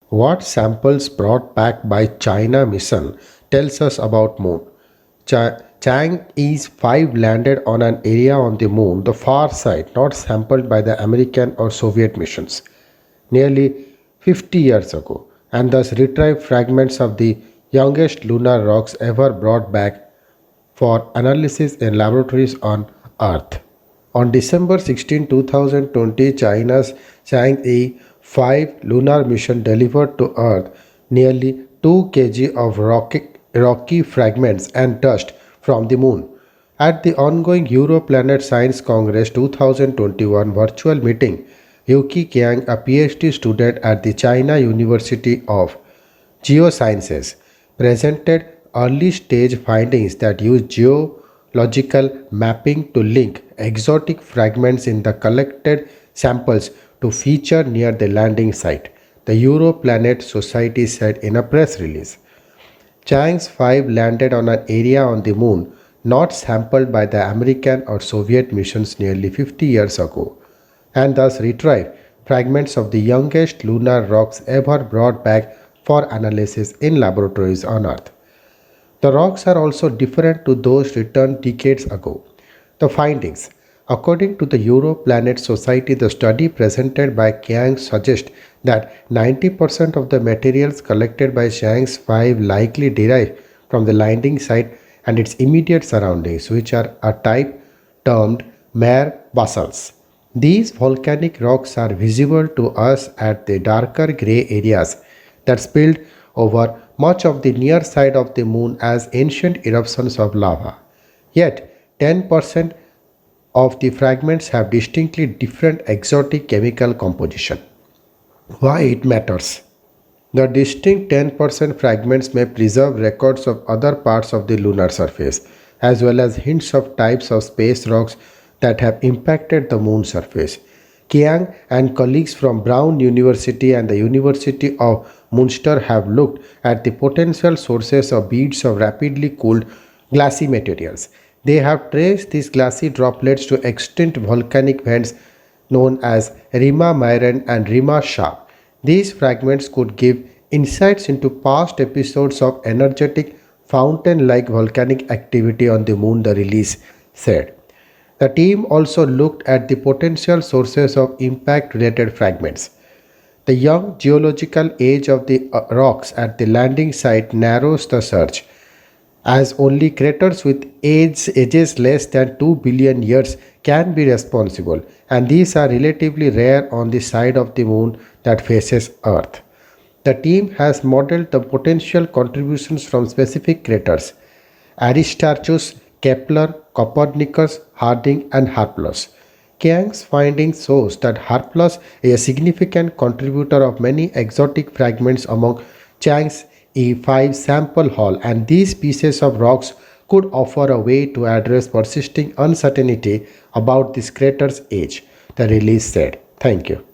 What samples brought back by China mission tells us about moon. Chang'e's 5 landed on an area on the moon, the far side, not sampled by the American or Soviet missions, nearly 50 years ago, and thus retrieved fragments of the youngest lunar rocks ever brought back for analysis in laboratories on Earth. On December 16, 2020, China's Chang'e 5 lunar mission delivered to Earth nearly 2 kg of rocky fragments and dust from the moon. At the ongoing Europlanet Science Congress 2021 virtual meeting, Yuki Qiang, a PhD student at the China University of Geosciences, presented early stage findings that use geological mapping to link exotic fragments in the collected samples to feature near the landing site, the Europlanet Society said in a press release. Chang's 5 landed on an area on the moon not sampled by the American or Soviet missions nearly 50 years ago, and thus retrieved fragments of the youngest lunar rocks ever brought back for analysis in laboratories on Earth. The rocks are also different to those returned decades ago. The findings. According to the Europlanet Society, the study presented by Qiang suggests that 90% of the materials collected by Chang's 5 likely derive from the landing site and its immediate surroundings, which are a type termed mare basalts. These volcanic rocks are visible to us at the darker gray areas that spilled over much of the near side of the moon as ancient eruptions of lava. Yet, 10% of the fragments have distinctly different exotic chemical composition. Why it matters? The distinct 10% fragments may preserve records of other parts of the lunar surface, as well as hints of types of space rocks that have impacted the moon surface. Qiang and colleagues from Brown University and the University of Munster have looked at the potential sources of beads of rapidly cooled glassy materials. They have traced these glassy droplets to extinct volcanic vents known as Rima Myren and Rima Shah. These fragments could give insights into past episodes of energetic fountain like volcanic activity on the moon, the release said. The team also looked at the potential sources of impact related fragments. The young geological age of the rocks at the landing site narrows the search, as only craters with ages less than 2 billion years can be responsible, and these are relatively rare on the side of the moon that faces Earth. The team has modeled the potential contributions from specific craters: Aristarchus, Kepler, Copernicus, Harding, and Harplos. Qiang's findings shows that Harplos is a significant contributor of many exotic fragments among Chang's E5 sample haul, and these pieces of rocks could offer a way to address persisting uncertainty about this crater's age, the release said. Thank you.